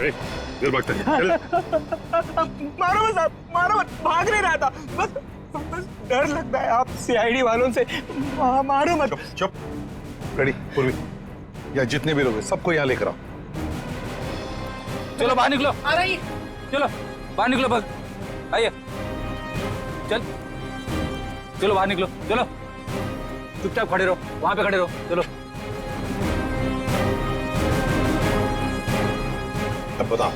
इधर भागता है। मारो मत साहब, मारो मत, भाग नहीं रहा था, बस बस डर लगता है आप सीआईडी वालों से। मारो मत। चुप। रेडी पूर्वी, या जितने भी लोग हैं सबको यहाँ लेकर आओ। चलो बाहर निकलो। आ रही। चलो बाहर निकलो, बस आइए। चलो बाहर निकलो, चलो चुपचाप खड़े रहो, वहां पे खड़े रहो। चलो अब बताओ,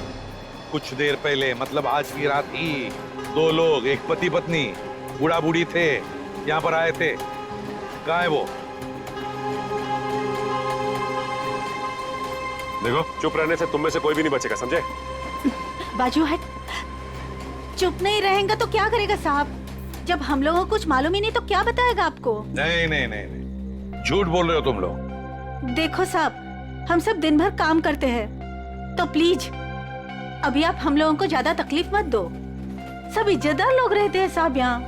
कुछ देर पहले मतलब आज की रात ही 2 लोग, एक पति पत्नी, बूढ़ा बूढ़ी थे, यहाँ पर आए थे। कहाँ है वो? देखो, चुप रहने से तुम में से कोई भी नहीं बचेगा, समझे? बाजू हट। चुप नहीं रहेगा तो क्या करेगा साहब? जब हम लोगों को कुछ मालूम ही नहीं तो क्या बताएगा आपको? नहीं नहीं नहीं नहीं, झूठ बोल रहे हो तुम लोग। देखो साहब, हम सब दिन भर काम करते हैं, तो प्लीज अभी आप हम लोगों को ज्यादा तकलीफ मत दो। सब इज्जतदार लोग रहते हैं साहब यहाँ।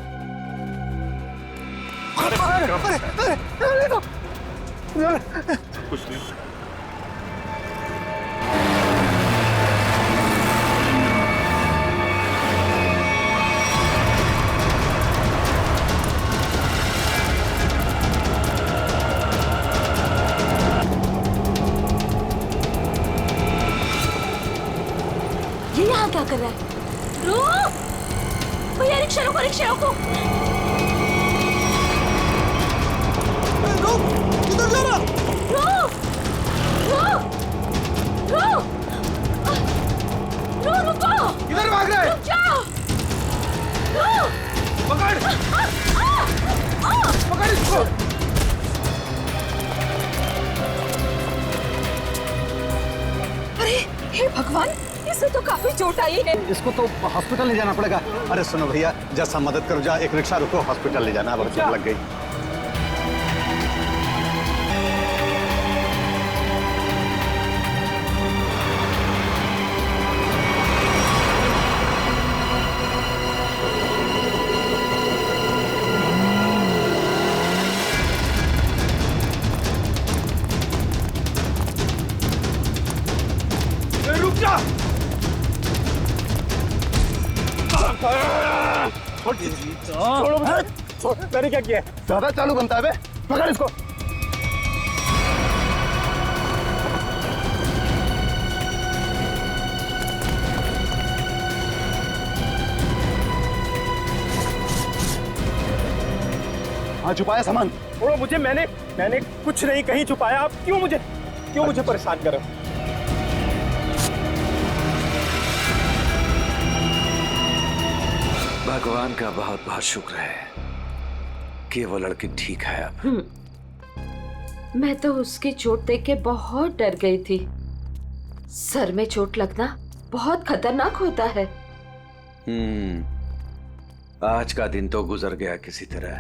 कुछ नहीं। ये यहाँ क्या कर रहा है? रुक भैया, रिक्शा रोको, रिक्शा रोको। किधर जा रहा? रुक रुक रुक, रुको। किधर भाग रहा है? रुक जाओ। रुक। पकड़ पकड़ इसको। अरे हे भगवान, इसे तो काफी चोट आई है। इसको तो हॉस्पिटल ले जाना पड़ेगा। अरे सुनो भैया, जैसा मदद करो, जा एक रिक्शा रुको, हॉस्पिटल ले जाना, अब चोट लग गई। रुक जा। छोड़ो मुझे। मैंने क्या किया? ज्यादा चालू बनता है बे, पकड़ इसको। हाँ, छुपाया सामान। छोड़ो मुझे, मैंने कुछ नहीं कहीं छुपाया। आप क्यों मुझे परेशान कर रहे हो? भगवान का बहुत बहुत शुक्र है कि वो लड़की ठीक है अब। मैं तो उसकी चोट देख के बहुत डर गई थी। सर में चोट लगना बहुत खतरनाक होता है। आज का दिन तो गुजर गया किसी तरह।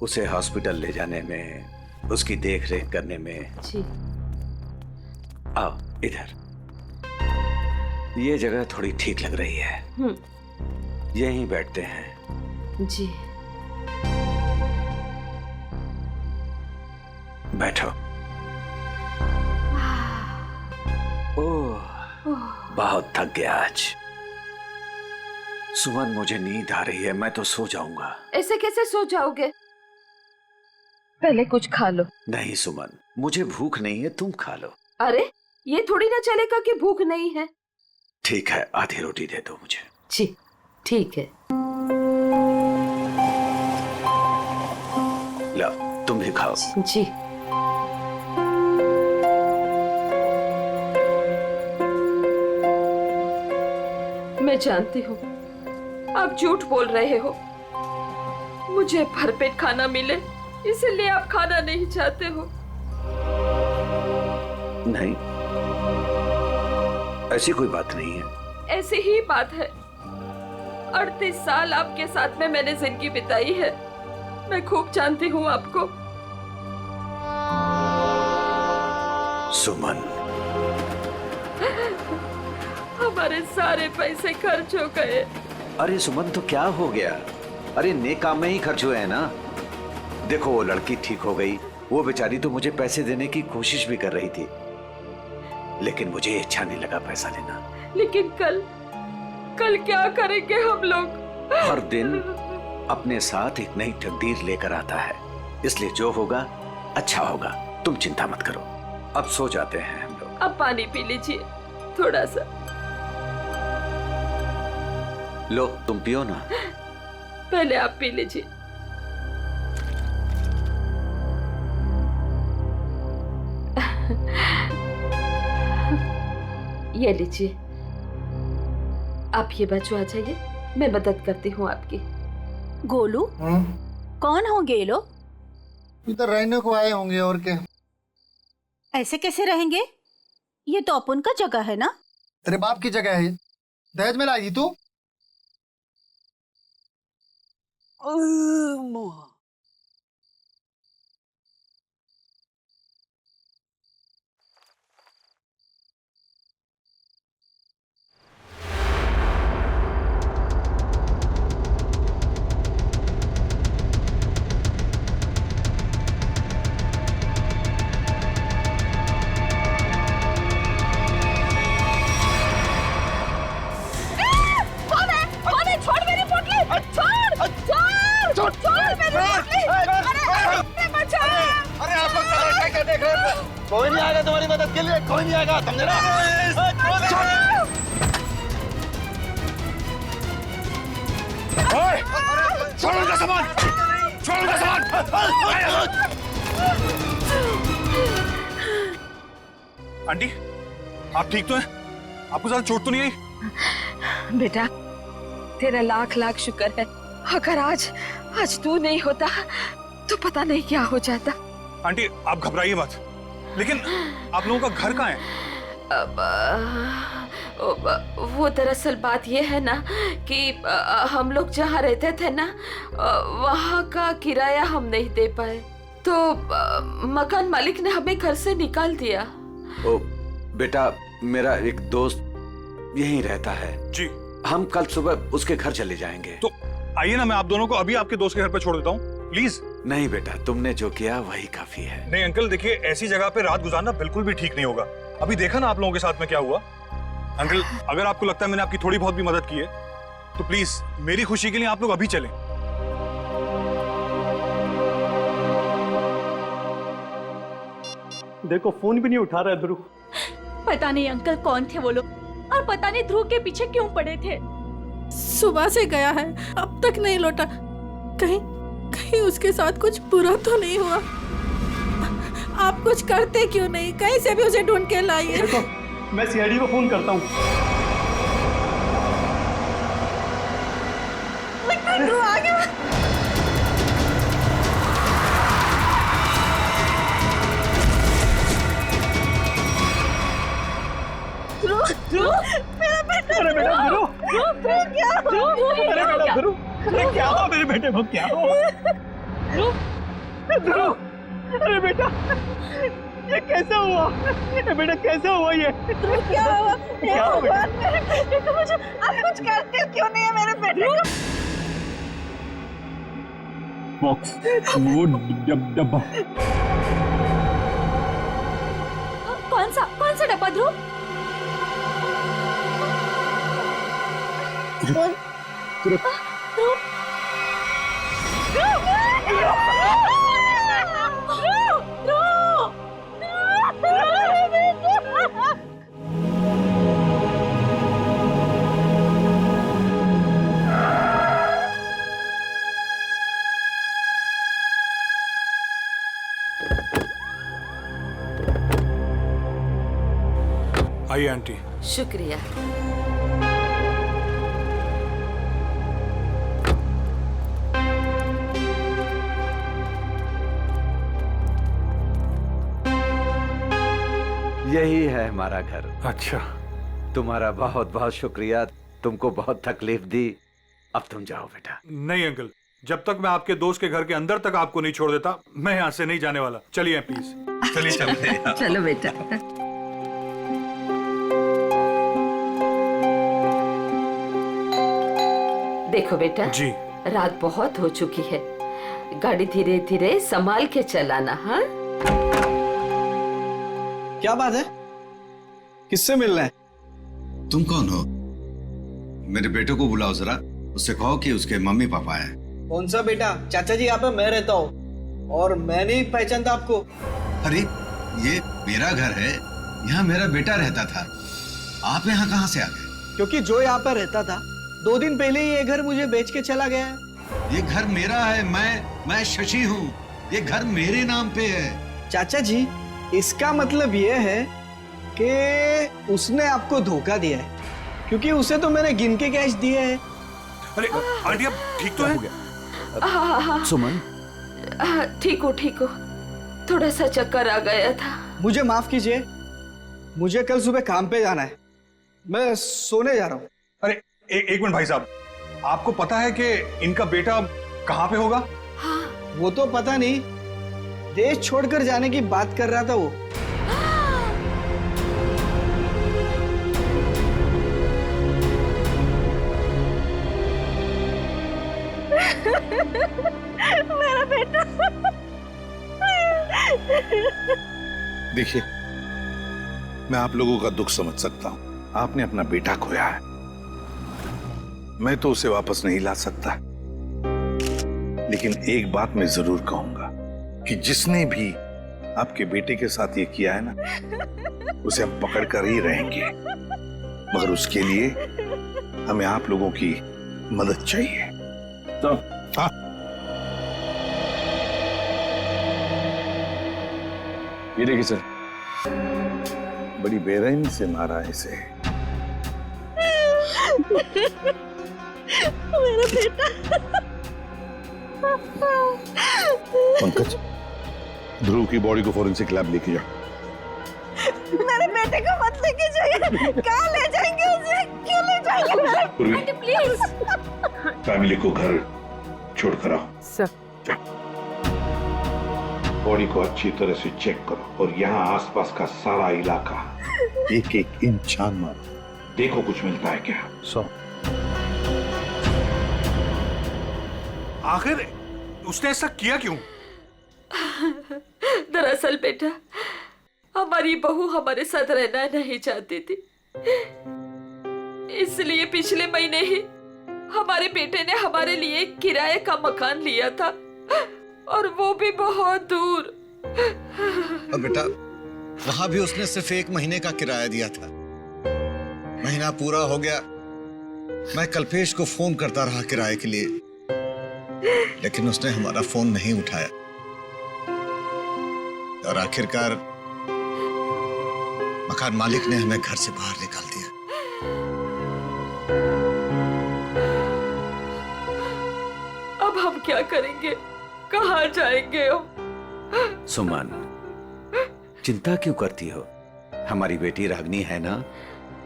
उसे हॉस्पिटल ले जाने में, उसकी देख रेख करने में। जी। आओ इधर, ये जगह थोड़ी ठीक लग रही है। यहीं बैठते हैं। जी। बैठो। ओह, बहुत थक गया आज। सुमन, मुझे नींद आ रही है, मैं तो सो जाऊंगा। ऐसे कैसे सो जाओगे? पहले कुछ खा लो। नहीं सुमन, मुझे भूख नहीं है, तुम खा लो। अरे ये थोड़ी ना चलेगा कि भूख नहीं है। ठीक है, आधी रोटी दे दो मुझे। जी ठीक है। लो, तुम भी खाओ। जी। मैं जानती हूँ आप झूठ बोल रहे हो। मुझे भरपेट खाना मिले इसलिए आप खाना नहीं चाहते हो। नहीं, ऐसी कोई बात नहीं है। ऐसी ही बात है। 38 साल आपके साथ में मैंने जिंदगी बिताई है। मैं खूब जानती हूँ आपको। सुमन, हमारे सारे पैसे खर्च हो गए। अरे सुमन, तो क्या हो गया? अरे नेक काम में ही खर्च हुए हैं ना। देखो, वो लड़की ठीक हो गई, वो बेचारी तो मुझे पैसे देने की कोशिश भी कर रही थी, लेकिन मुझे अच्छा नहीं लगा पैसा लेना। लेकिन कल कल क्या करेंगे हम लोग? हर दिन अपने साथ एक नई तकदीर लेकर आता है, इसलिए जो होगा अच्छा होगा। तुम चिंता मत करो, अब सो जाते हैं हम लोग। अब पानी पी लीजिए थोड़ा सा। लो तुम पियो ना। पहले आप पी लीजिए। ये लीजिए। आप ये बच्चों आ जाइए, मैं मदद करती हूँ आपकी। गोलू, कौन होंगे ये लोग? इधर रहने को आए होंगे और क्या। ऐसे कैसे रहेंगे? ये तो अपन का जगह है ना। तेरे बाप की जगह है, दहेज में लाई थी तू। कोई नहीं आएगा तुम्हारी मदद के लिए, कोई नहीं आएगा, समझे ना? छोड़ उनका सामान, छोड़ उनका सामान। आंटी, आप ठीक तो हैं? आपको ज्यादा चोट तो नहीं आई? बेटा तेरा लाख लाख शुक्र है। अगर आज तू नहीं होता तो पता नहीं क्या हो जाता। आंटी आप घबराइए मत, लेकिन आप लोगों का घर कहाँ है? वो दरअसल बात ये है ना कि हम लोग जहाँ रहते थे ना, वहाँ का किराया हम नहीं दे पाए, तो मकान मालिक ने हमें घर से निकाल दिया। ओ बेटा, मेरा एक दोस्त यहीं रहता है जी। हम कल सुबह उसके घर चले जाएंगे। तो आइए ना, मैं आप दोनों को अभी आपके दोस्त के घर पर छोड़ देता हूँ, प्लीज। नहीं बेटा, तुमने जो किया वही काफी है। नहीं अंकल, देखिए ऐसी जगह पे रात गुजारना बिल्कुल भी ठीक नहीं होगा। अभी देखा ना आप लोगों के साथ में क्या हुआ। अंकल, अगर आपको लगता है मैंने आपकी थोड़ी बहुत भी मदद की है तो प्लीज मेरी खुशी के लिए आप लोग अभी चलें। देखो फोन भी नहीं उठा रहा है ध्रुव। पता नहीं अंकल कौन थे वो लोग, और पता नहीं ध्रुव के पीछे क्यों पड़े थे। सुबह से गया है, अब तक नहीं लौटा। कहीं कहीं उसके साथ कुछ बुरा तो नहीं हुआ? आप कुछ करते क्यों नहीं? कहीं से भी उसे ढूंढ के लाइए। देखो मैं सीआईडी को फोन करता हूँ। ध्रुव आ गया। अरे बेटा ध्रुव, अरे क्या हुआ मेरे बेटे को? क्या हुआ ध्रुव? अरे बेटा ये कैसे हुआ? बेटा कैसे हुआ ये? क्या हुआ? क्या हुआ बेटा? मेरे बेटे को मुझे आप कुछ करते क्यों नहीं है मेरे बेटे को? बॉक्स, वो डब्बा। कौन सा डब्बा ध्रुव? आइए आंटी। शुक्रिया। यही है हमारा घर। अच्छा, तुम्हारा बहुत बहुत शुक्रिया, तुमको बहुत तकलीफ दी। अब तुम जाओ बेटा। नहीं अंकल, जब तक मैं आपके दोस्त के घर के अंदर तक आपको नहीं छोड़ देता मैं यहाँ से नहीं जाने वाला। चलिए प्लीज, चलिए चलिए। चलो बेटा। देखो बेटा जी, रात बहुत हो चुकी है, गाड़ी धीरे धीरे संभाल के चलाना। हाँ क्या बात है? किससे मिलना है? तुम कौन हो? मेरे बेटे को बुलाओ जरा, उससे कहो कि उसके मम्मी पापा हैं। कौन सा बेटा? चाचा जी यहाँ पे मैं रहता हूँ और मैं नहीं पहचानता आपको। अरे ये मेरा घर है, यहाँ मेरा बेटा रहता था, आप यहाँ कहाँ से आ गए? क्योंकि जो यहाँ पर रहता था 2 दिन पहले ही ये घर मुझे बेच के चला गया है। ये घर मेरा है, मैं शशि हूँ, ये घर मेरे नाम पे है। चाचा जी, इसका मतलब ये है कि उसने आपको धोखा दिया है, क्योंकि उसे तो मैंने गिन के कैश दिए हैं। अरे आंटी आप ठीक तो है? हाँ, सुमन, ठीक हो, थोड़ा सा चक्कर आ गया था। मुझे माफ कीजिए, मुझे कल सुबह काम पे जाना है, मैं सोने जा रहा हूँ। अरे एक मिनट भाई साहब, आपको पता है कि इनका बेटा कहाँ पे होगा? वो तो पता नहीं, देश छोड़कर जाने की बात कर रहा था वो। मेरा बेटा। देखिए, मैं आप लोगों का दुख समझ सकता हूं। आपने अपना बेटा खोया है, मैं तो उसे वापस नहीं ला सकता, लेकिन एक बात मैं जरूर कहूंगा कि जिसने भी आपके बेटे के साथ ये किया है ना, उसे हम पकड़ कर ही रहेंगे, मगर उसके लिए हमें आप लोगों की मदद चाहिए। तो हाँ, ये देखिए सर, बड़ी बेरहमी से मारा है इसे। मेरा बेटा। पंकज, ध्रुव की बॉडी को फॉरेंसिक लैब लेके जाओ। मेरे बेटे को मत लेके जाइए। कहाँ ले जाएंगे उसे? क्यों ले जाएंगे? Aunty please. फैमिली को घर छोड़ कर आओ। सर बॉडी को अच्छी तरह से चेक करो और यहाँ आसपास का सारा इलाका एक एक इंच छान मारो, देखो कुछ मिलता है क्या। आखिर उसने ऐसा किया क्यों? दरअसल बेटा, हमारी बहू हमारे साथ रहना नहीं चाहती थी, इसलिए पिछले महीने ही हमारे बेटे ने हमारे लिए किराए का मकान लिया था, और वो भी बहुत दूर। और बेटा, वहां भी उसने सिर्फ 1 महीने का किराया दिया था। महीना पूरा हो गया, मैं कल्पेश को फोन करता रहा किराए के लिए, लेकिन उसने हमारा फोन नहीं उठाया, और आखिरकार मकान मालिक ने हमें घर से बाहर निकाल दिया। अब हम क्या करेंगे? कहाँ जाएंगे हम? सुमन, चिंता क्यों करती हो? हमारी बेटी रागनी है ना?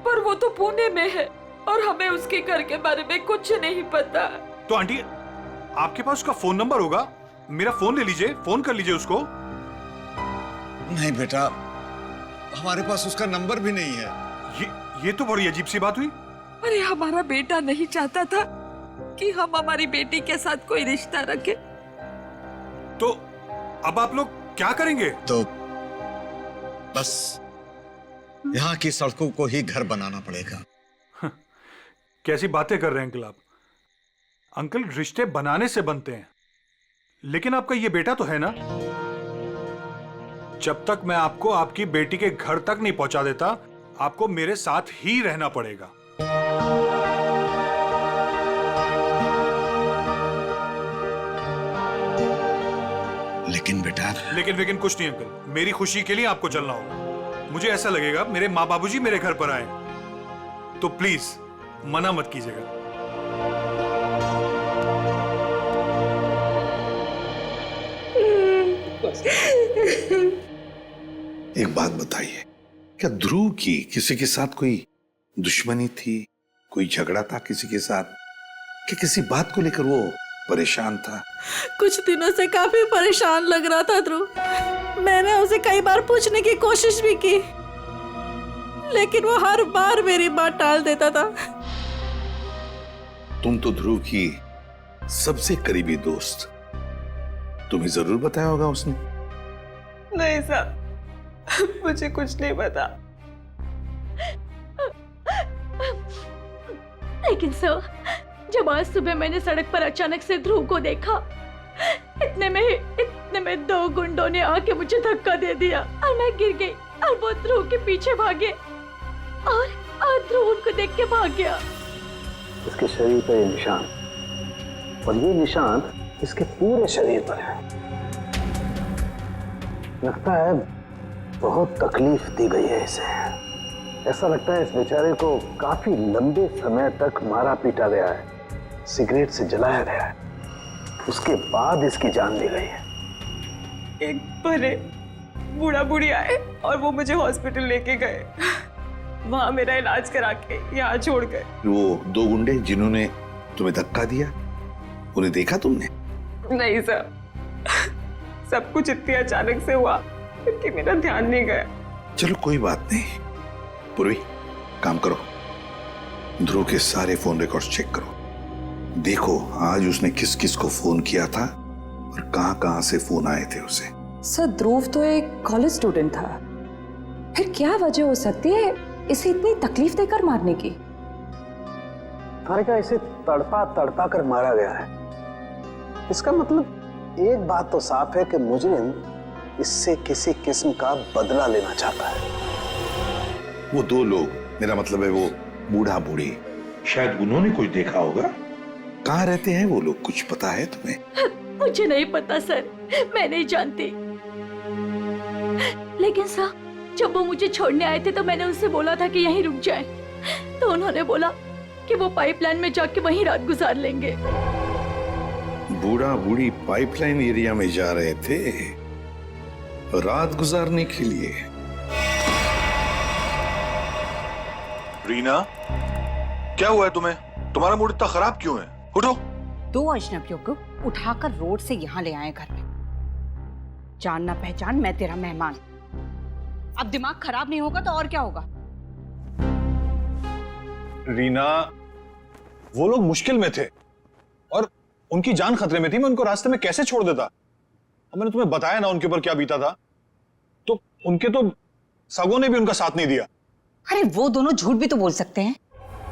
पर वो तो पुणे में है और हमें उसके घर के बारे में कुछ नहीं पता। तो आंटी, आपके पास उसका फोन नंबर होगा, मेरा फोन ले लीजिए, फोन कर लीजिए उसको। नहीं बेटा, हमारे पास उसका नंबर भी नहीं है। ये तो बड़ी अजीब सी बात हुई। अरे हमारा बेटा नहीं चाहता था कि हम हमारी बेटी के साथ कोई रिश्ता रखें। तो अब आप लोग क्या करेंगे? तो बस यहाँ की सड़कों को ही घर बनाना पड़ेगा। कैसी बातें कर रहे हैं अंकल आप? अंकल, रिश्ते बनाने से बनते हैं, लेकिन आपका ये बेटा तो है ना। जब तक मैं आपको आपकी बेटी के घर तक नहीं पहुंचा देता, आपको मेरे साथ ही रहना पड़ेगा। लेकिन बेटा, लेकिन कुछ नहीं अंकल, मेरी खुशी के लिए आपको चलना होगा। मुझे ऐसा लगेगा मेरे माँ बाबूजी मेरे घर पर आए, तो प्लीज मना मत कीजिएगा। एक बात बताइए, क्या ध्रुव की किसी के साथ कोई दुश्मनी थी, कोई झगड़ा था किसी के साथ, कि किसी बात को लेकर वो परेशान था? कुछ दिनों से काफी परेशान लग रहा था ध्रुव। मैंने उसे कई बार पूछने की कोशिश भी की, लेकिन वो हर बार मेरी बात टाल देता था। तुम तो ध्रुव की सबसे करीबी दोस्त, तुम्हें जरूर बताया होगा उसने। नहीं साहब, मुझे कुछ नहीं पता। लेकिन सर, जब आज सुबह मैंने सड़क पर अचानक से ध्रुव को देखा, इतने में 2 गुंडों ने आके मुझे धक्का दे दिया और मैं गिर गई और वो ध्रुव के पीछे भागे और ध्रुव उनको देख के भाग गया। इसके शरीर पर ये निशान, और ये निशान इसके पूरे शरीर पर है। लगता है बहुत तकलीफ दी गई है इसे। ऐसा लगता है इस बेचारे को काफी लंबे समय तक मारा पीटा गया है, सिगरेट से जलाया गया है, उसके बाद इसकी जान ली गई है। एक बड़े बूढ़ा बूढ़ी आए और वो मुझे हॉस्पिटल लेके गए, वहां मेरा इलाज करा के यहाँ छोड़ गए। वो 2 गुंडे जिन्होंने तुम्हें धक्का दिया, उन्हें देखा तुमने? नहीं सर, सब कुछ इतनी अचानक से हुआ कि मेरा ध्यान नहीं गया। चलो कोई बात नहीं। पूर्वी, काम करो, ध्रुव के सारे फोन रिकॉर्ड्स चेक करो, देखो आज उसने किस किस को फोन किया था और कहां से फोन आए थे उसे। सर, ध्रुव तो एक कॉलेज स्टूडेंट था, फिर क्या वजह हो सकती है इसे इतनी तकलीफ देकर मारने की? हारिका, इसे तड़पा तड़पा कर मारा गया है। इसका मतलब एक बात तो साफ है कि मुजरिम इससे किसी किस्म का बदला लेना चाहता है। वो 2 लोग, मेरा मतलब है वो बूढ़ा बूढ़ी, शायद उन्होंने कुछ देखा होगा। कहाँ रहते हैं वो लोग, कुछ पता है तुम्हें? मुझे नहीं पता सर, मैं नहीं जानती। लेकिन सर, जब वो मुझे छोड़ने आए थे तो मैंने उनसे बोला था कि यहीं रुक जाएं, तो उन्होंने बोला कि वो पाइपलाइन में जाके वहीं रात गुजार लेंगे। बूढ़ा बूढ़ी पाइपलाइन एरिया में जा रहे थे रात गुजारने के लिए। रीना, क्या हुआ है तुम्हें? तुम्हारा मूड इतना खराब क्यों है? उठो। 2 अजनबियों को उठाकर रोड से यहाँ ले आए घर में। जान ना पहचान, मैं तेरा मेहमान। अब दिमाग खराब नहीं होगा तो और क्या होगा? रीना, वो लोग मुश्किल में थे और उनकी जान खतरे में थी, मैं उनको रास्ते में कैसे छोड़ देता? अब मैंने तुम्हें बताया ना उनके ऊपर क्या बीता था, तो उनके तो सगों ने भी उनका साथ नहीं दिया। अरे वो दोनों झूठ भी तो बोल सकते हैं।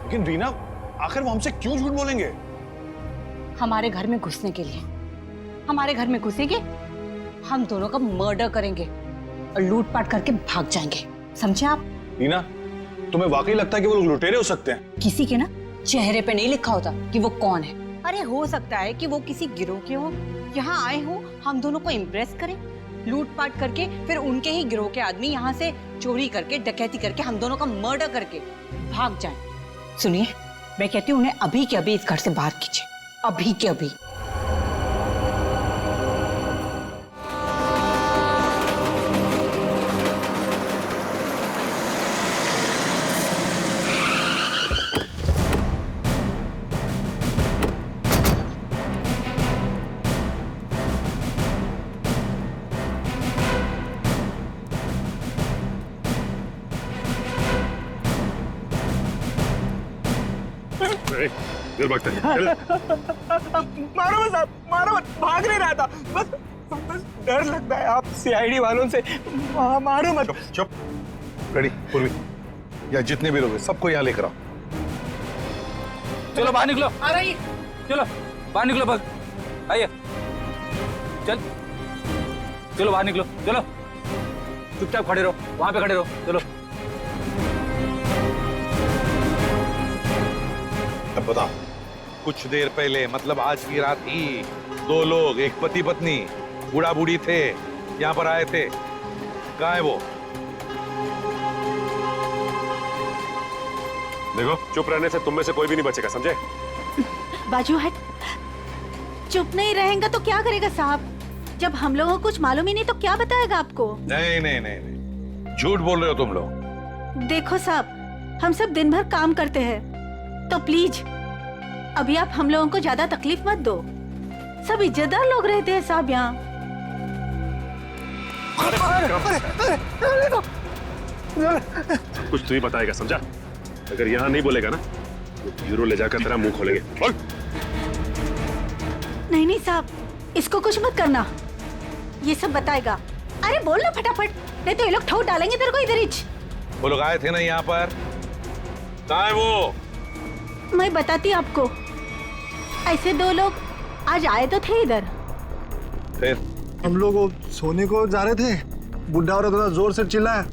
लेकिन रीना, आखिर वो हमसे क्यों झूठ बोलेंगे? हमारे घर में घुसने के लिए, हमारे घर में घुसेंगे, हम दोनों का मर्डर करेंगे और लूटपाट करके भाग जाएंगे, समझे आप? रीना, तुम्हें वाकई लगता है कि वो लोग लुटेरे हो सकते हैं? किसी के ना चेहरे पे नहीं लिखा होता कि वो कौन है। अरे हो सकता है कि वो किसी गिरोह के हो, यहाँ आए हो हम दोनों को इम्प्रेस करें, लूटपाट करके फिर उनके ही गिरोह के आदमी यहाँ से चोरी करके, डकैती करके, हम दोनों का मर्डर करके भाग जाएं। सुनिए, मैं कहती हूँ उन्हें अभी के अभी इस घर से बाहर कीजिए, अभी के अभी। देर भागते हैं। मारो मत आप, मारो मत, भाग नहीं रहा था, बस डर लगता है आप सीआईडी वालों से। मारो मत। चुप। रेडी पूर्वी, या जितने भी लोग हैं सबको यहाँ लेकर आओ। चलो बाहर निकलो। आ रही। चलो बाहर निकलो, भाग आइए। चलो बाहर निकलो, चलो चुपचाप खड़े रहो, वहां पे खड़े रहो। चलो अब बताओ, कुछ देर पहले, मतलब आज की रात ही 2 लोग, एक पति पत्नी, बूढ़ा बूढ़ी थे, यहाँ पर आए थे। कहाँ है वो? देखो, चुप रहने से तुम में से कोई भी नहीं बचेगा, समझे? बाजू हट। चुप नहीं रहेगा तो क्या करेगा साहब? जब हम लोगों को कुछ मालूम ही नहीं तो क्या बताएगा आपको? नहीं नहीं नहीं नहीं, झूठ बोल रहे हो तुम लोग। देखो साहब, हम सब दिन भर काम करते हैं, तो प्लीज अभी आप हम लोगों को ज्यादा तकलीफ मत दो। सब इज्जतदार लोग रहते हैं साहब यहाँ। सब कुछ तू ही बताएगा, समझा? अगर यहाँ नहीं बोलेगा ना तो ब्यूरो ले जाकर तेरा मुंह खोलेंगे। बोल। नहीं नहीं साहब, इसको कुछ मत करना, ये सब बताएगा। अरे बोल ना फटाफट, नहीं तो ये लोग ठोक डालेंगे तेरे को इधर ही। वो लोग आए थे ना यहाँ पर, कहाँ है वो? मैं बताती आपको। ऐसे दो लोग आज आए तो थे इधर। फिर हम लोग वो सोने को जा रहे थे, बुढ़ा औरत थोड़ा जोर से चिल्लाया।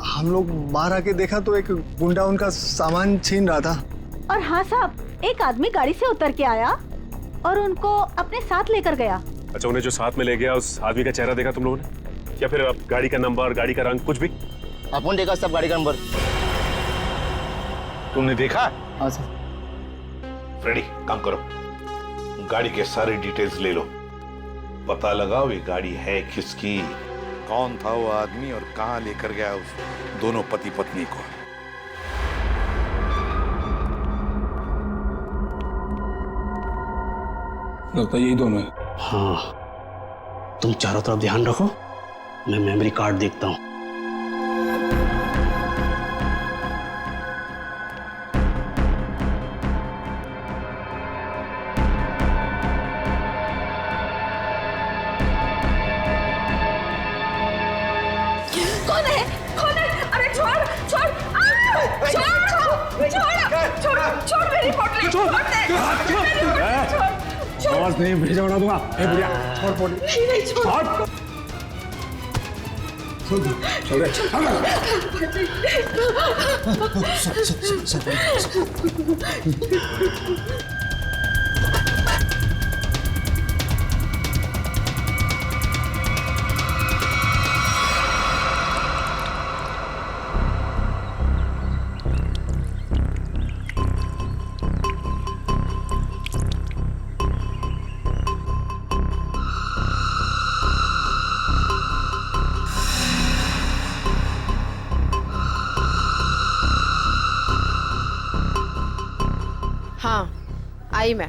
हम लोग बाहर आके देखा तो एक गुंडा उनका सामान छीन रहा था। और हाँ साहब, एक आदमी गाड़ी से उतर के आया और उनको अपने साथ लेकर गया। अच्छा, उन्हें जो साथ में ले गया उस आदमी का चेहरा देखा तुम लोगों ने, या फिर गाड़ी का नंबर, गाड़ी का रंग, कुछ भी? अपन देखा सब गाड़ी का नंबर। तुमने देखा? हाँ सर। फ्रेडी, काम करो, गाड़ी के सारे डिटेल्स ले लो, पता लगाओ ये गाड़ी है किसकी, कौन था वो आदमी और कहां लेकर गया उस दोनों पति पत्नी को। लगता है यही दोनों है। हाँ, तुम चारों तरफ ध्यान रखो, मैं मेमोरी कार्ड देखता हूँ। कौन है? कौन है? अरे छोड़ छोड़ छोड़ मेरी पोटली, छोड़ दे मेरी पोटली, छोड़। आवाज नहीं भेजा उड़ा दूंगा। ए बुढ़िया, छोड़ पोटली, नहीं, छोड़। चल रे, हाँ, आई मैं।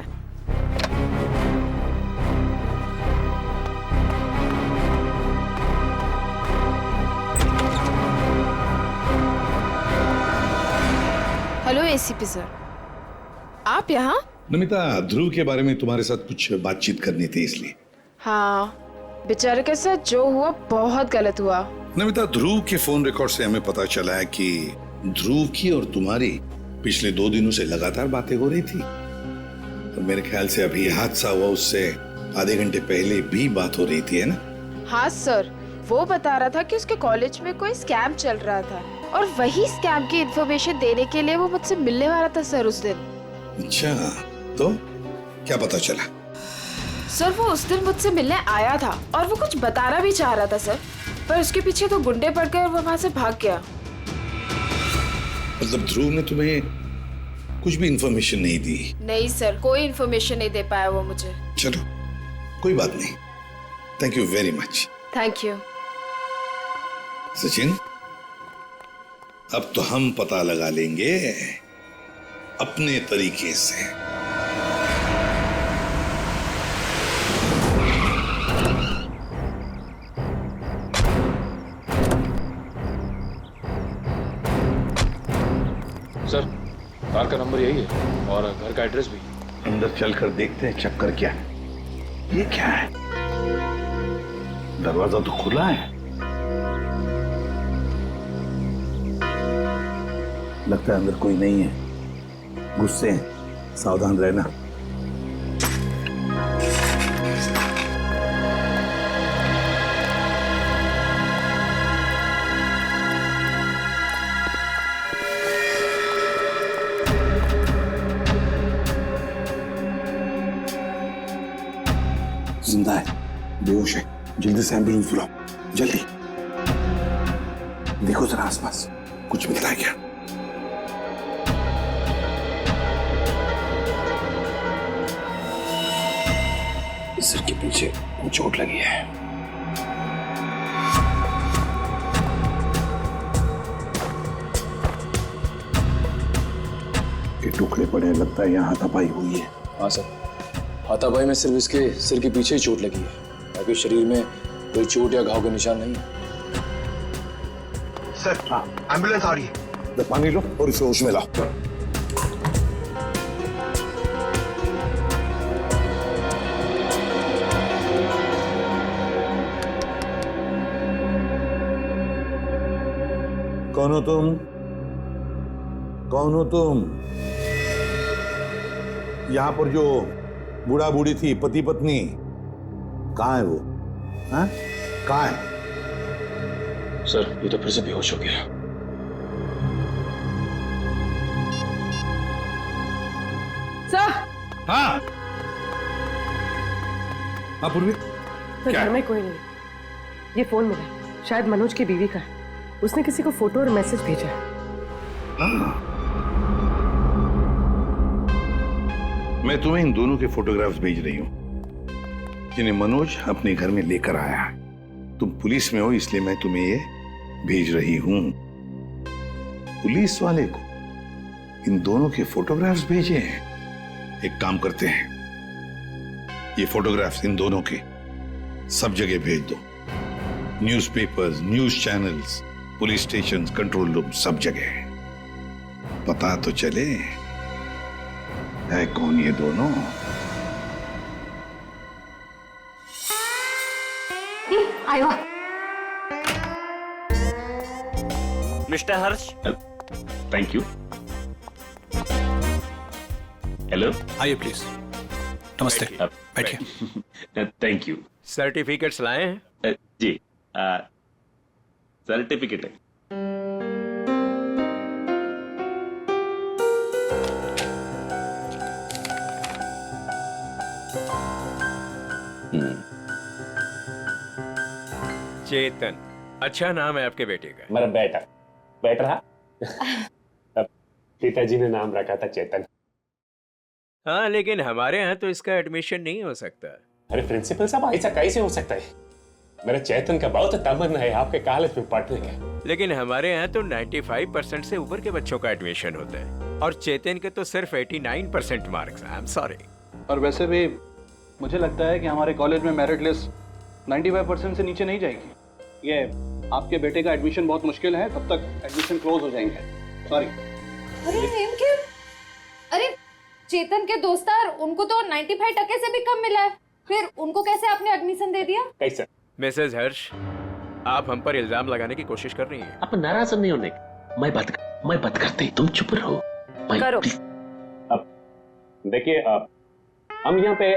हेलो एसीपी सर, आप यहाँ? नमिता, ध्रुव के बारे में तुम्हारे साथ कुछ बातचीत करनी थी इसलिए। हाँ, बेचारे के साथ जो हुआ बहुत गलत हुआ। नमिता, ध्रुव के फोन रिकॉर्ड से हमें पता चला है कि ध्रुव की और तुम्हारी पिछले 2 दिनों से लगातार बातें हो रही थी। और मेरे ख्याल से अभी हादसा हुआ उससे आधे घंटे पहले भी बात हो रही थी, है ना? हाँ सर, वो बता रहा था कि उसके कॉलेज में कोई स्कैम चल रहा था और वही स्कैम की इन्फॉर्मेशन देने के लिए वो मुझसे मिलने वाला था सर उस दिन। अच्छा, तो क्या पता चला? सर वो उस दिन मुझसे मिलने आया था और वो कुछ बताना भी चाह रहा था सर, पर उसके पीछे तो गुंडे पड़ गए और वो वहाँ से भाग गया। मतलब ध्रुव ने तुम्हें कुछ भी इंफॉर्मेशन नहीं दी? नहीं सर, कोई इन्फॉर्मेशन नहीं दे पाया वो मुझे। चलो, कोई बात नहीं, thank you very much. Thank you. Sachin, अब तो हम पता लगा लेंगे अपने तरीके से। सर, कार का नंबर यही है और घर का एड्रेस भी। अंदर चलकर देखते हैं चक्कर क्या है। ये क्या है? दरवाजा तो खुला है, लगता है अंदर कोई नहीं है। गुस्से हैं, सावधान रहना। जिंदा है, बेहोश है, जल्दी से एम्बुलेंस बुलाओ, जल्दी। देखो जरा आसपास कुछ मिलता है क्या? सिर के पीछे चोट लगी है। ये टुकड़े पड़े, लगता है यहाँ हाथापाई हुई है। हाँ सर, हाथापाई में सिर्फ इसके सिर के पीछे ही चोट लगी है, बाकी शरीर में कोई चोट या घाव के निशान नहीं है। सर, एम्बुलेंस आ रही है। पानी लो और इसे होश में लाओ। कौन हो तुम? कौन हो तुम? यहाँ पर जो बूढ़ा बूढ़ी थी, पति पत्नी, कहाँ है वो? हाँ? कहाँ है? सर ये तो फिर से बेहोश हो गया। सर। हाँ हाँ पूर्वी, घर में कोई नहीं। ये फोन मिला, शायद मनोज की बीवी का है। उसने किसी को फोटो और मैसेज भेजा है। मैं तुम्हें इन दोनों के फोटोग्राफ्स भेज रही हूं जिन्हें मनोज अपने घर में लेकर आया है। तुम पुलिस में हो इसलिए मैं तुम्हें ये भेज रही हूं। पुलिस वाले को इन दोनों के फोटोग्राफ्स भेजे हैं। एक काम करते हैं, ये फोटोग्राफ्स इन दोनों के सब जगह भेज दो। Newspapers, news channels, police station, control room, सब जगह। पता तो चले है कौन ये दोनों। आयो। Mister Harsh. Thank you. Hello, आइए प्लीज। नमस्ते, बैठिए। Thank you. सर्टिफिकेट्स लाए हैं? जी, सर्टिफिकेट है। चेतन, अच्छा नाम है आपके बेटे का। मेरा बेटा बैठ रहा। पिताजी ने नाम रखा था चेतन। हाँ, लेकिन हमारे यहाँ तो इसका एडमिशन नहीं हो सकता। अरे प्रिंसिपल साहब, ऐसा कैसे हो सकता है? मेरा चेतन का बहुत तमन्ना है आपके कॉलेज में पढ़ने का। लेकिन हमारे यहाँ तो 95% से ऊपर के बच्चों का एडमिशन होता है और चेतन के तो सिर्फ 89% मार्क्स। I am sorry. और वैसे भी मुझे लगता है कि हमारे कॉलेज में मेरिट लिस्ट 95% से नीचे नहीं जाएगी। ये आपके बेटे का एडमिशन बहुत मुश्किल है, तब तक एडमिशन क्लोज हो जाएंगे। सॉरी। अरे अरे चेतन के दोस्तार, उनको तो 95% से भी कम मिला है, फिर उनको कैसे आपने एडमिशन दे दिया? कैसे? मिसेज हर्ष, आप हम पर इल्जाम लगाने की कोशिश कर रही हैं। आप नाराज नहीं होने। मैं बात करते, तुम चुप रहो। करो। अब देखिए, हम यहाँ पे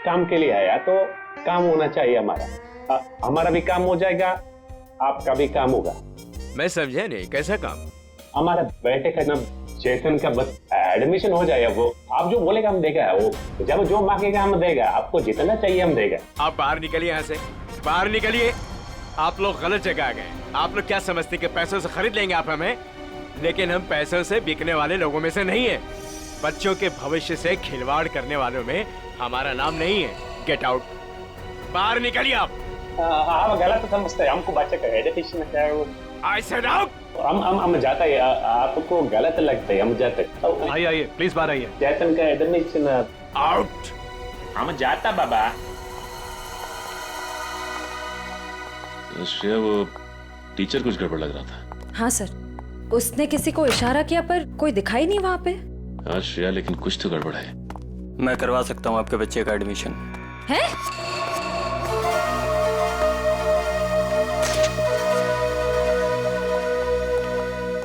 काम के लिए आया तो काम होना चाहिए हमारा। हमारा भी काम हो जाएगा, आपका भी काम होगा। मैं समझा नहीं, कैसा काम? हमारा बेटे का नाम चेतन का एडमिशन हो जाएगा। वो आप जो बोलेगा हम देगा, वो जब जो मांगेगा हम देगा। आपको जितना चाहिए हम देगा। आप बाहर निकलिए, यहाँ से बाहर निकलिए। आप लोग गलत जगह आ गए। आप लोग क्या समझते कि पैसों से खरीद लेंगे आप हमें? लेकिन हम पैसों से बिकने वाले लोगों में से नहीं है। बच्चों के भविष्य से खिलवाड़ करने वालों में हमारा नाम नहीं है। गेट आउट, बाहर निकलिए आप। आप गलत समझते हैं, हमको बच्चे का एजुकेशन है वो। I said out। हम जाता है, आपको गलत लगता है, हम जाते। आइए प्लीज बाहर आइए। चेतन का एडमिशन आउट। हम जाता बाबा। श्रेया, वो टीचर कुछ गड़बड़ लग रहा था। हाँ सर, उसने किसी को इशारा किया पर कोई दिखाई नहीं वहाँ पे। हाँ श्रेया, लेकिन कुछ तो गड़बड़ है। मैं करवा सकता हूँ आपके बच्चे का एडमिशन। है?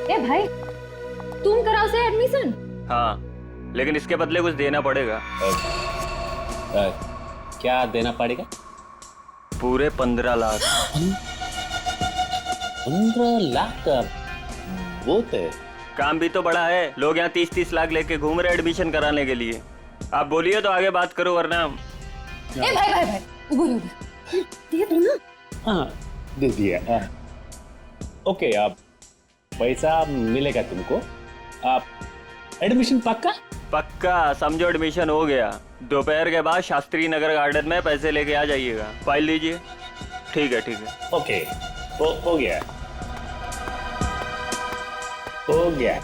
ए भाई, तुम कराओ से एडमिशन? हाँ, लेकिन इसके बदले कुछ देना पड़ेगा। क्या देना पड़ेगा? पूरे 15 लाख। 15 लाख का बहुत है। काम भी तो बड़ा है। लोग यहाँ 30-30 लाख लेके घूम रहे एडमिशन कराने के लिए। आप बोलिए तो आगे बात करो, वरना ए भाई, उबर दे दो ना। हाँ, दे दिया। ओके, आप पैसा मिलेगा तुमको। आप एडमिशन पक्का समझो, एडमिशन हो गया। दोपहर के बाद शास्त्री नगर गार्डन में पैसे लेके आ जाइएगा। फाइल लीजिए। ठीक है। ओके, हो गया।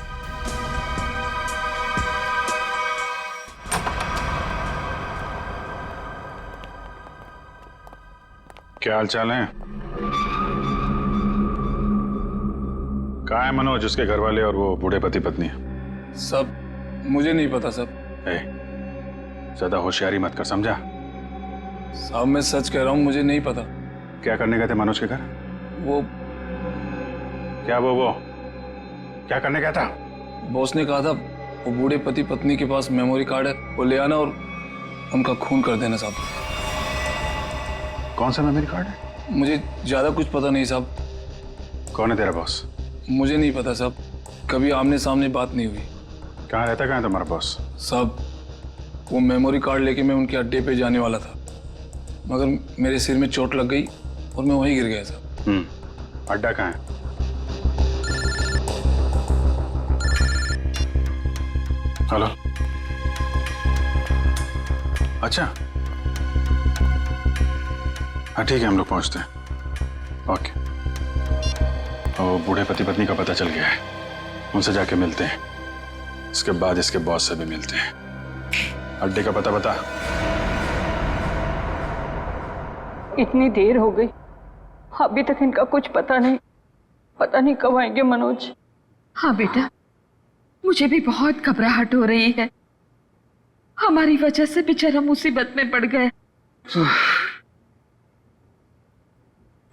क्या हाल चाल है? कहाँ है मनोज, उसके घर वाले और वो बूढ़े पति पत्नी? सब मुझे नहीं पता सब। ज्यादा होशियारी मत कर, समझा? साहब मैं सच कह रहा हूँ, मुझे नहीं पता। क्या करने गए थे मनोज के घर? वो क्या करने गया था? बॉस ने कहा था वो बूढ़े पति पत्नी के पास मेमोरी कार्ड है, वो ले आना और उनका खून कर देना साहब। कौन सा मेमोरी कार्ड है? मुझे ज्यादा कुछ पता नहीं साहब। कौन है तेरा बॉस? मुझे नहीं पता साहब, कभी आमने सामने बात नहीं हुई। कहाँ रहता, कहाँ है तुम्हारा बॉस? साहब वो मेमोरी कार्ड लेके मैं उनके अड्डे पे जाने वाला था, मगर मेरे सिर में चोट लग गई और मैं वहीं गिर गया साहब। अड्डा कहाँ है? हेलो, अच्छा हाँ ठीक है, हम लोग पहुंचते हैं। ओके। और बूढ़े पति पत्नी का पता चल गया है, उनसे जाके मिलते हैं, इसके बाद इसके बॉस से भी मिलते हैं। अड्डे का पता बता। इतनी देर हो गई, अभी तक इनका कुछ पता नहीं कब आएंगे मनोज। हाँ बेटा, मुझे भी बहुत घबराहट हो रही है। हमारी वजह से बेचारा मुसीबत में पड़ गए।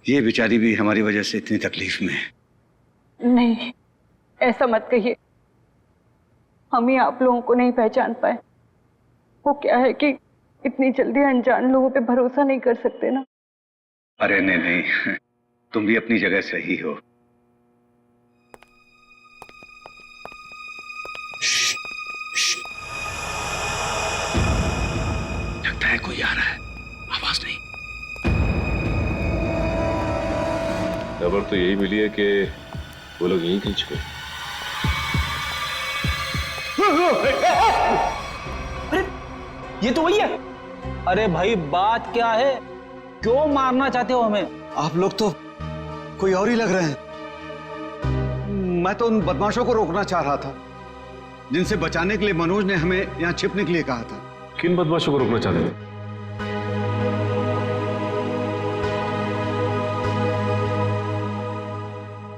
ये बेचारी भी हमारी वजह से इतनी तकलीफ में है। नहीं, ऐसा मत कहिए, हम ही आप लोगों को नहीं पहचान पाए। वो क्या है कि इतनी जल्दी अनजान लोगों पे भरोसा नहीं कर सकते ना। अरे नहीं नहीं, तुम भी अपनी जगह सही हो। लगता है कोई आ रहा है, आवाज नहीं। खबर तो यही मिली है कि वो लोग यहीं कहीं छुपे। अरे ये तो वही है। अरे भाई बात क्या है, क्यों मारना चाहते हो हमें? आप लोग तो कोई और ही लग रहे हैं। मैं तो उन बदमाशों को रोकना चाह रहा था जिनसे बचाने के लिए मनोज ने हमें यहाँ छिपने के लिए कहा था। किन बदमाशों को रोकना चाहते थे?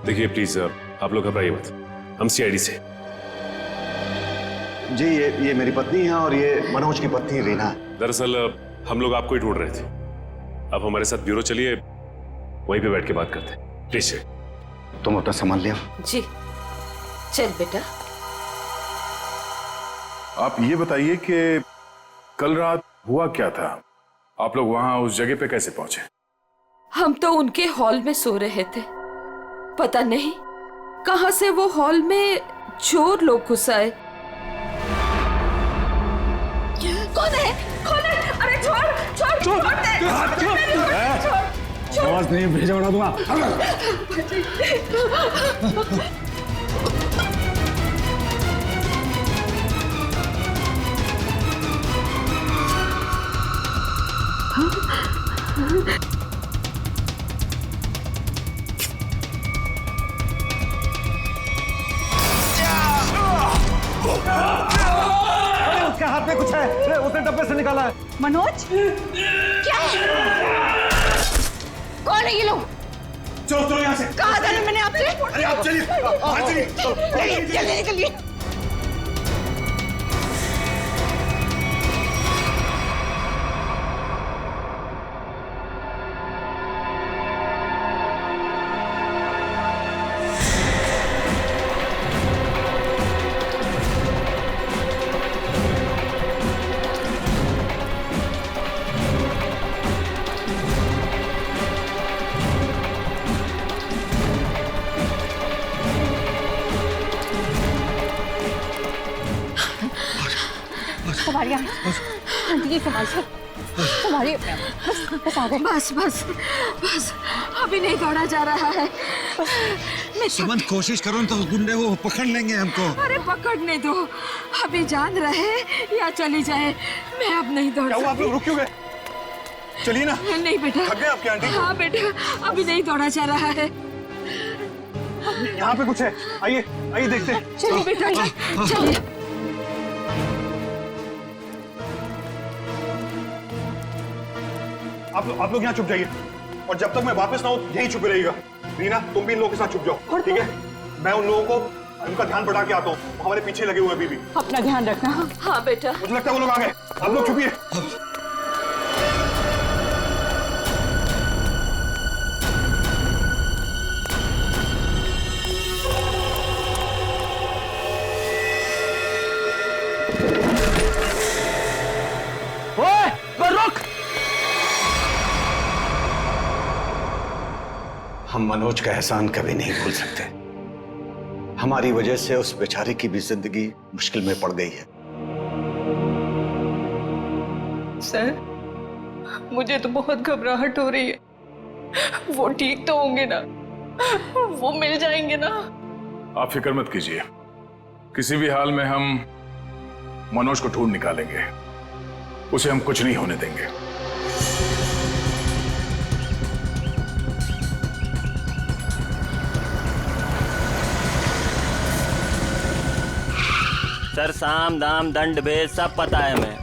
देखिए प्लीज आप लोग घबराइए मत, हम सीआईडी से। जी ये मेरी पत्नी है और ये मनोज की पत्नी रीना है। दरअसल हम लोग आपको ही ढूंढ रहे थे। अब हमारे साथ ब्यूरो चलिए, वहीं पे बैठ के बात करते हैं। प्लीज तुम अपना सामान ले आओ। जी चल बेटा। आप ये बताइए कि कल रात हुआ क्या था? आप लोग वहां उस जगह पे कैसे पहुंचे? हम तो उनके हॉल में सो रहे थे, पता नहीं कहां से वो हॉल में चोर लोग घुस आए। कौन है? अरे छोड़ दे। आवाज नहीं भेजा उड़ा दूंगा। उसके हाथ में कुछ है, उसने डब्बे से निकाला है। मनोज क्या है? कौन है ये लोग? चलो यहाँ से। कहा था ना मैंने आपसे? अरे आप चलिए, चलिए निकलिए। संभालिए आंटी, संभालिए। बस अभी नहीं दौड़ा जा रहा है। सुमन कोशिश करो तो गुंडे वो पकड़ लेंगे हमको। अरे पकड़ने दो, अभी जान रहे या चली जाए, मैं अब नहीं दौड़ सकती। आप लोग रुक क्यों गए? चलिए ना। नहीं बेटा। थक गए आपके आंटी? हाँ बेटा, अभी नहीं दौड़ा जा रहा है। यहाँ पे कुछ है, आइए देखते हैं। चलिए बेटा, चलिए। आप लोग यहाँ छुप जाइए और जब तक मैं वापस ना आऊं यहीं छुपे रहिएगा। रीना तुम भी इन लोगों के साथ छुप जाओ, ठीक है? मैं उन लोगों को उनका ध्यान बढ़ा के आता हूँ, वो हमारे पीछे लगे हुए अभी भी। अपना ध्यान रखना। हाँ बेटा। मुझे लगता है वो लोग आ गए, आप लोग छुपिए। हम मनोज का एहसान कभी नहीं भूल सकते। हमारी वजह से उस बेचारे की भी जिंदगी मुश्किल में पड़ गई है। सर, मुझे तो बहुत घबराहट हो रही है। वो ठीक तो होंगे ना? वो मिल जाएंगे ना? आप फिक्र मत कीजिए, किसी भी हाल में हम मनोज को ढूंढ निकालेंगे, उसे हम कुछ नहीं होने देंगे। सर साम दाम दंड भेद सब पता है हमें,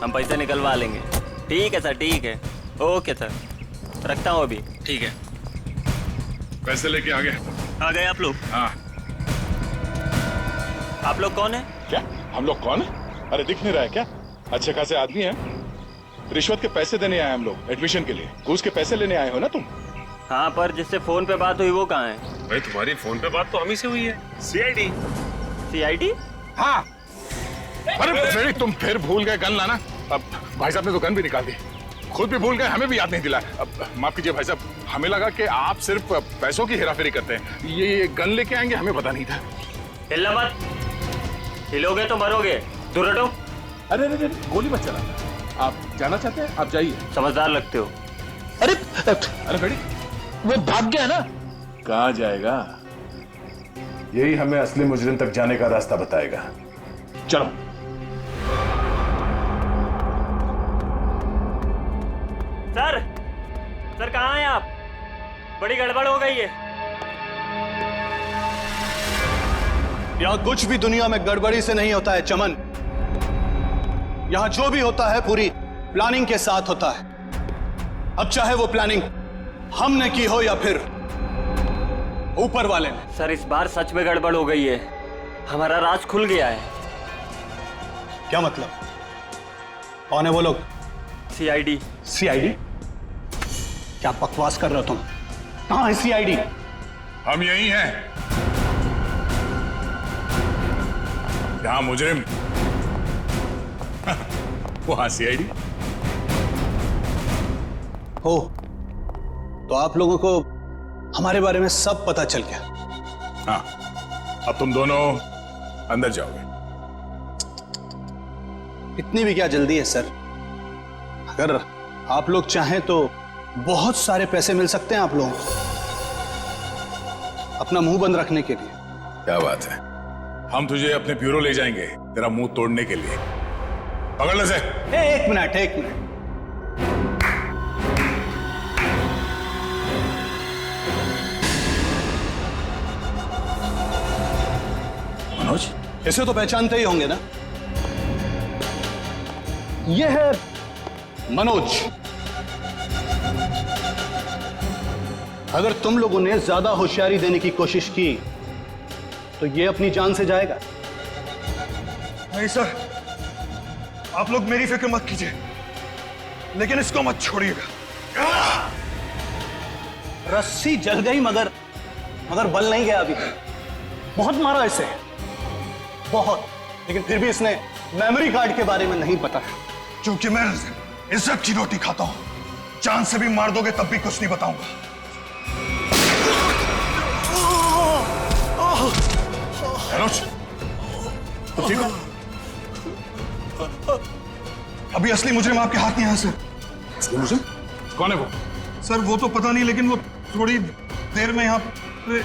हम पैसे निकलवा लेंगे। ठीक है सर, ठीक है, ओके सर, रखता हूँ अभी। ठीक है, पैसे लेके आ गए आप लोग? हाँ। आप लोग कौन है? क्या हम लोग कौन है? अरे दिख नहीं रहा है क्या? अच्छे खासे आदमी हैं, रिश्वत के पैसे देने आए हम लोग, एडमिशन के लिए। घूस के पैसे लेने आए हो ना तुम? हाँ, पर जिससे फोन पे बात हुई वो कहाँ है? भाई तुम्हारी फोन पे बात तो हम ही से हुई है। सीआईडी। सीआईडी? हाँ। अरे मेरी, तुम फिर भूल गए गन लाना। अब भाई साहब ने तो गन भी निकाल दी, खुद भी भूल गए, हमें भी याद नहीं दिलाया। अब माफ कीजिए भाई साहब, हमें लगा कि आप सिर्फ पैसों की हेराफेरी करते हैं, ये गन लेके आएंगे हमें पता नहीं था। हिलना मत, हिलोगे तो मरोगे, दूर हटो। अरे अरे गोली मत चलाना, आप जाना चाहते हैं आप जाइए। समझदार लगते हो। अरे अरे बेटी, वो भाग गया ना। कहाँ जाएगा? यही हमें असली मुजरिम तक जाने का रास्ता बताएगा। चलो। सर कहाँ हैं आप? बड़ी गड़बड़ हो गई है। यहाँ कुछ भी दुनिया में गड़बड़ी से नहीं होता है चमन। यहाँ जो भी होता है पूरी प्लानिंग के साथ होता है। अब चाहे वो प्लानिंग हमने की हो या फिर ऊपर वाले ने। सर इस बार सच में गड़बड़ हो गई है, हमारा राज खुल गया है। क्या मतलब? कौन है वो लोग? सीआईडी। सीआईडी? क्या बकवास कर रहे हो तुम? कहां है सीआईडी? हम यही हैं, जहां मुजरिम वहां सीआईडी हो। तो आप लोगों को हमारे बारे में सब पता चल गया? हाँ, अब तुम दोनों अंदर जाओगे। इतनी भी क्या जल्दी है सर? अगर आप लोग चाहें तो बहुत सारे पैसे मिल सकते हैं आप लोगों को अपना मुंह बंद रखने के लिए। क्या बात है, हम तुझे अपने ब्यूरो ले जाएंगे तेरा मुंह तोड़ने के लिए। पकड़ ले से। एक मिनट। मनोज, इसे तो पहचानते ही होंगे ना? यह है मनोज। अगर तुम लोगों ने ज्यादा होशियारी देने की कोशिश की तो ये अपनी जान से जाएगा। नहीं सर, आप लोग मेरी फिक्र मत कीजिए, लेकिन इसको मत छोड़िएगा। रस्सी जल गई मगर बल नहीं गया अभी तक। बहुत मारा इसे, बहुत, लेकिन फिर भी इसने मेमोरी कार्ड के बारे में नहीं पता। क्योंकि मैं इज्जत की रोटी खाता हूं, जान से भी मार दोगे तब भी कुछ नहीं बताऊंगा। मनोज, तुम ठीक हो? अभी असली मुजरिम आपके हाथ में है सर। असली मुजरिम? कौन है वो? सर वो तो पता नहीं, लेकिन वो थोड़ी देर में यहाँ पे।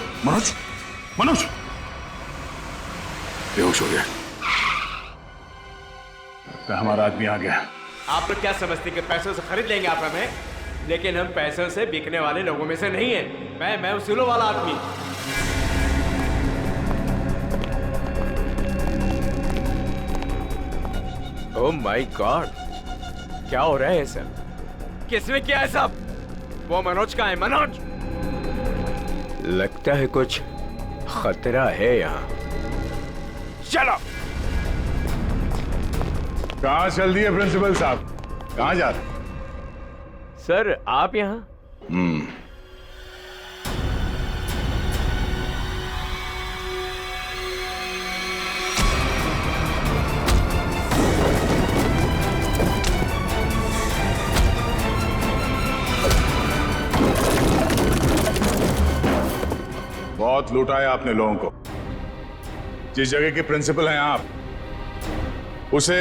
मनोज बेहोश हो गया। हमारा आदमी आ गया। आप लोग क्या समझते कि पैसों से खरीद लेंगे आप हमें? लेकिन हम पैसों से बिकने वाले लोगों में से नहीं है। मैं उसूलों वाला आदमी। ओह माय गॉड, क्या हो रहा है सर? किसने किया है सब? वो मनोज का है। मनोज, लगता है कुछ खतरा है यहाँ। चलो। कहाँ चल दिए प्रिंसिपल साहब? कहाँ जा रहे? सर आप यहाँ? बहुत लुटाया आपने लोगों को। जिस जगह के प्रिंसिपल हैं आप, उसे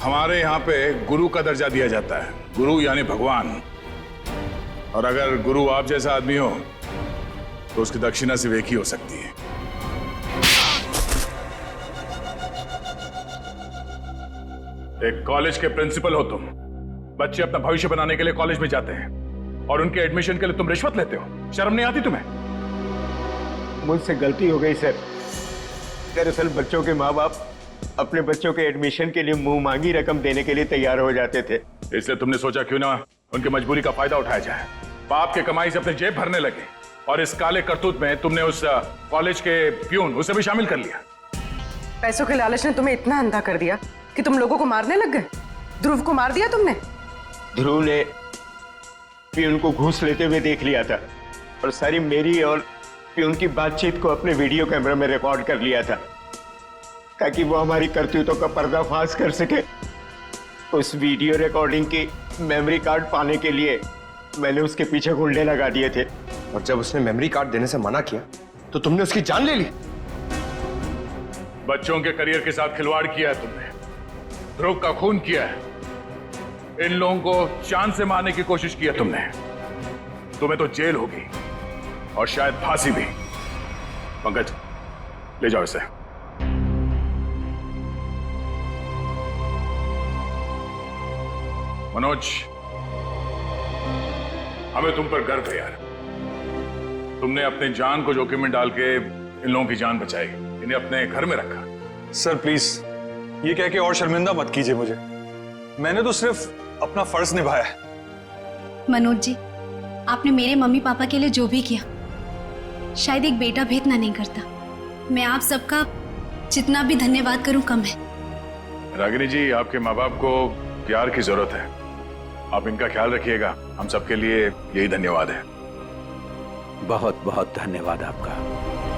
हमारे यहाँ पे गुरु का दर्जा दिया जाता है। गुरु यानी भगवान। और अगर गुरु आप जैसा आदमी हो तो उसकी दक्षिणा सिर्फ एक ही हो सकती है। एक कॉलेज के प्रिंसिपल हो तुम। बच्चे अपना भविष्य बनाने के लिए कॉलेज में जाते हैं और उनके एडमिशन के लिए तुम रिश्वत लेते हो। शर्म नहीं आती तुम्हें? मुझसे गलती हो गई सर। दरअसल बच्चों के माँ बाप अपने बच्चों के एडमिशन के लिए मुंह मांगी रकम देने के लिए तैयार हो जाते थे। इसलिए तुमने सोचा क्यों ना उनकी मजबूरी का फायदा उठाया जाए। बाप के कमाई से अपने जेब भरने लगे और इस काले करतूत में तुमने उस कॉलेज के प्यून उसे भी शामिल कर लिया। पैसों के लालच ने तुम्हें इतना अंधा कर दिया कि तुम लोगों को मारने लग गए। ध्रुव को मार दिया तुमने। ध्रुव ने प्यून को घूस लेते हुए देख लिया था और सारी मेरी और प्यून की बातचीत को अपने वीडियो कैमरा में रिकॉर्ड कर लिया था ताकि वो हमारी करतूतों का पर्दाफाश कर सके। उस वीडियो रिकॉर्डिंग की मेमोरी कार्ड पाने के लिए मैंने उसके पीछे गुंडे लगा दिए थे। और जब उसने मेमोरी कार्ड देने से मना किया तो तुमने उसकी जान ले ली। बच्चों के करियर के साथ खिलवाड़ किया है तुमने। ध्रुव का खून किया है। इन लोगों को चांद से मारने की कोशिश की है तुमने। तुम्हें तो जेल होगी और शायद फांसी भी। पंकज, ले जाओ इसे। मनोज, हमें तुम पर गर्व है यार। तुमने अपने जान को जोखिम में डाल के इन लोगों की जान बचाई, इन्हें अपने घर में रखा। सर प्लीज ये कह के और शर्मिंदा मत कीजिए मुझे। मैंने तो सिर्फ अपना फर्ज निभाया है। मनोज जी, आपने मेरे मम्मी पापा के लिए जो भी किया, शायद एक बेटा भी इतना नहीं करता। मैं आप सबका जितना भी धन्यवाद करूं कम है। रागिनी जी, आपके माँ बाप को प्यार की जरूरत है। आप इनका ख्याल रखिएगा। हम सबके लिए यही धन्यवाद है। बहुत बहुत धन्यवाद आपका।